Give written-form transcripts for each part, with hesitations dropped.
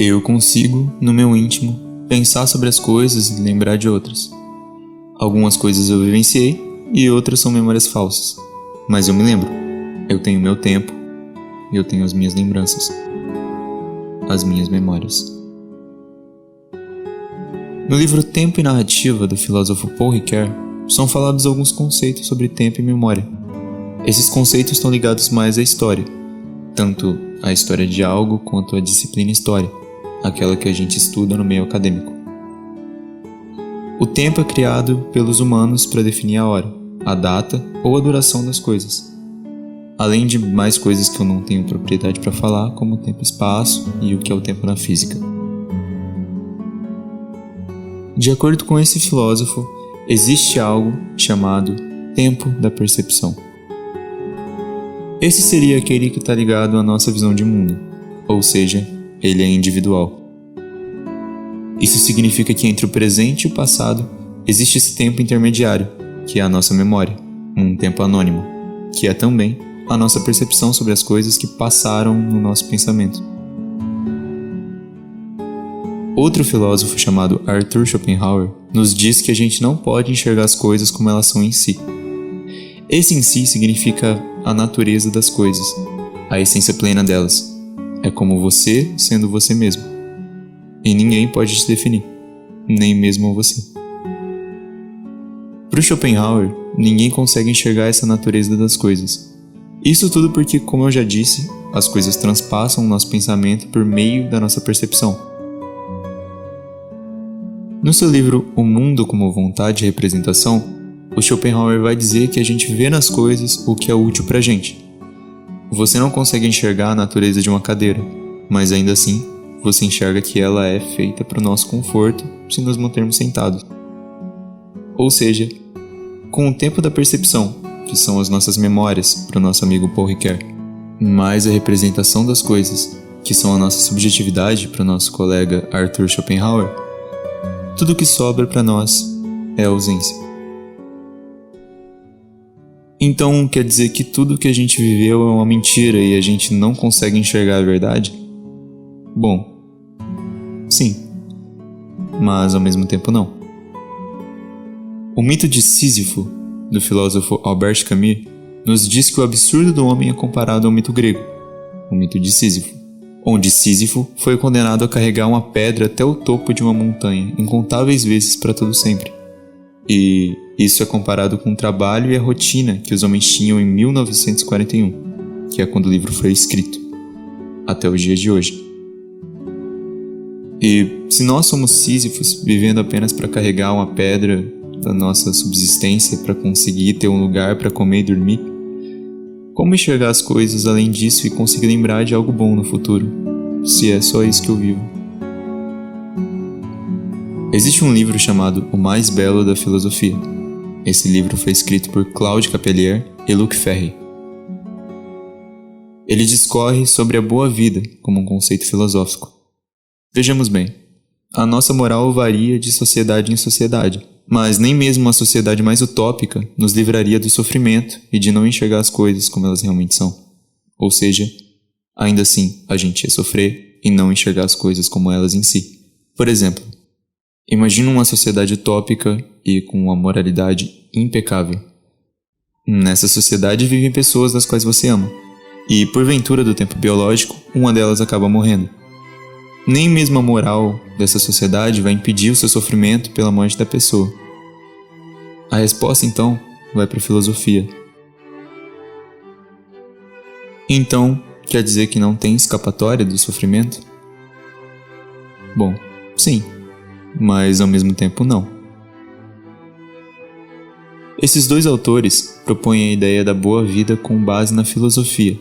Eu consigo, no meu íntimo, pensar sobre as coisas e lembrar de outras. Algumas coisas eu vivenciei e outras são memórias falsas. Mas eu me lembro. Eu tenho meu tempo e eu tenho as minhas lembranças. As minhas memórias. No livro Tempo e Narrativa, do filósofo Paul Ricoeur, são falados alguns conceitos sobre tempo e memória. Esses conceitos estão ligados mais à história, tanto à história de algo quanto à disciplina história, aquela que a gente estuda no meio acadêmico. O tempo é criado pelos humanos para definir a hora, a data ou a duração das coisas. Além de mais coisas que eu não tenho propriedade para falar, como o tempo e espaço e o que é o tempo na física. De acordo com esse filósofo, existe algo chamado tempo da percepção. Esse seria aquele que está ligado à nossa visão de mundo, ou seja, ele é individual. Isso significa que entre o presente e o passado existe esse tempo intermediário, que é a nossa memória, um tempo anônimo, que é também a nossa percepção sobre as coisas que passaram no nosso pensamento. Outro filósofo chamado Arthur Schopenhauer nos diz que a gente não pode enxergar as coisas como elas são em si. Esse em si significa a natureza das coisas, a essência plena delas. É como você sendo você mesmo. E ninguém pode te definir, nem mesmo você. Para Schopenhauer, ninguém consegue enxergar essa natureza das coisas. Isso tudo porque, como eu já disse, as coisas transpassam o nosso pensamento por meio da nossa percepção. No seu livro O Mundo como Vontade e Representação, o Schopenhauer vai dizer que a gente vê nas coisas o que é útil pra gente. Você não consegue enxergar a natureza de uma cadeira, mas ainda assim, você enxerga que ela é feita para o nosso conforto se nos mantermos sentados. Ou seja, com o tempo da percepção, que são as nossas memórias para o nosso amigo Paul Ricoeur, mais a representação das coisas, que são a nossa subjetividade para o nosso colega Arthur Schopenhauer, tudo que sobra para nós é ausência. Então quer dizer que tudo que a gente viveu é uma mentira e a gente não consegue enxergar a verdade? Bom, sim, mas ao mesmo tempo não. O mito de Sísifo, do filósofo Albert Camus, nos diz que o absurdo do homem é comparado ao mito grego, o mito de Sísifo, onde Sísifo foi condenado a carregar uma pedra até o topo de uma montanha incontáveis vezes para todo sempre. E isso é comparado com o trabalho e a rotina que os homens tinham em 1941, que é quando o livro foi escrito, até os dias de hoje. E se nós somos Sísifos vivendo apenas para carregar uma pedra da nossa subsistência para conseguir ter um lugar para comer e dormir, como enxergar as coisas além disso e conseguir lembrar de algo bom no futuro, se é só isso que eu vivo? Existe um livro chamado O Mais Belo da Filosofia. Esse livro foi escrito por Claude Capelier e Luc Ferry. Ele discorre sobre a boa vida como um conceito filosófico. Vejamos bem, a nossa moral varia de sociedade em sociedade, mas nem mesmo uma sociedade mais utópica nos livraria do sofrimento e de não enxergar as coisas como elas realmente são. Ou seja, ainda assim, a gente ia sofrer e não enxergar as coisas como elas em si. Por exemplo, imagina uma sociedade utópica e com uma moralidade impecável. Nessa sociedade vivem pessoas das quais você ama, e porventura do tempo biológico, uma delas acaba morrendo. Nem mesmo a moral dessa sociedade vai impedir o seu sofrimento pela morte da pessoa. A resposta, então, vai para a filosofia. Então, quer dizer que não tem escapatória do sofrimento? Bom, sim, mas ao mesmo tempo não. Esses dois autores propõem a ideia da boa vida com base na filosofia.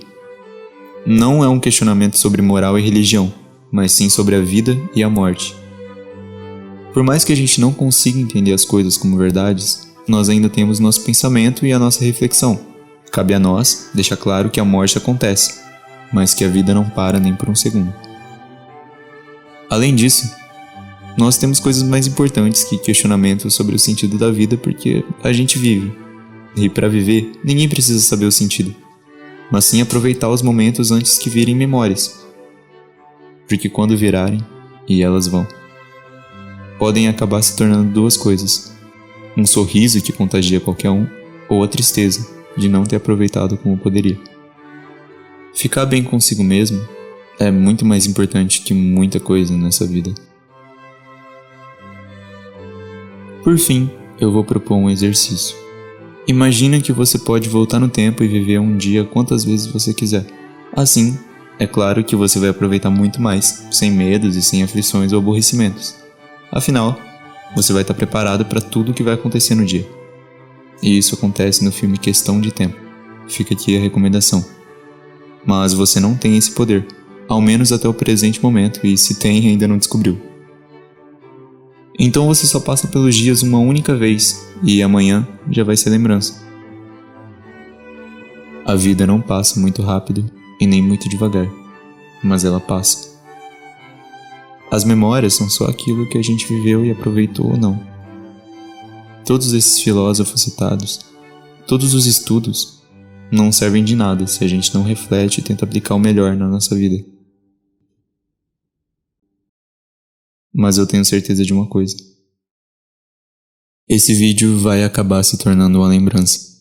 Não é um questionamento sobre moral e religião, mas sim sobre a vida e a morte. Por mais que a gente não consiga entender as coisas como verdades, nós ainda temos nosso pensamento e a nossa reflexão. Cabe a nós deixar claro que a morte acontece, mas que a vida não para nem por um segundo. Além disso, nós temos coisas mais importantes que questionamentos sobre o sentido da vida porque a gente vive. E para viver, ninguém precisa saber o sentido, mas sim aproveitar os momentos antes que virem memórias. porque quando virarem, e elas vão, podem acabar se tornando duas coisas: um sorriso que contagia qualquer um, ou a tristeza de não ter aproveitado como poderia. Ficar bem consigo mesmo é muito mais importante que muita coisa nessa vida. Por fim, eu vou propor um exercício. Imagina que você pode voltar no tempo e viver um dia quantas vezes você quiser. Assim, é claro que você vai aproveitar muito mais, sem medos e sem aflições ou aborrecimentos. Afinal, você vai estar preparado para tudo o que vai acontecer no dia. E isso acontece no filme Questão de Tempo. Fica aqui a recomendação. Mas você não tem esse poder, ao menos até o presente momento, e se tem, ainda não descobriu. Então você só passa pelos dias uma única vez, e amanhã já vai ser lembrança. A vida não passa muito rápido e nem muito devagar, mas ela passa. As memórias são só aquilo que a gente viveu e aproveitou ou não. Todos esses filósofos citados, todos os estudos, não servem de nada se a gente não reflete e tenta aplicar o melhor na nossa vida. Mas eu tenho certeza de uma coisa: esse vídeo vai acabar se tornando uma lembrança.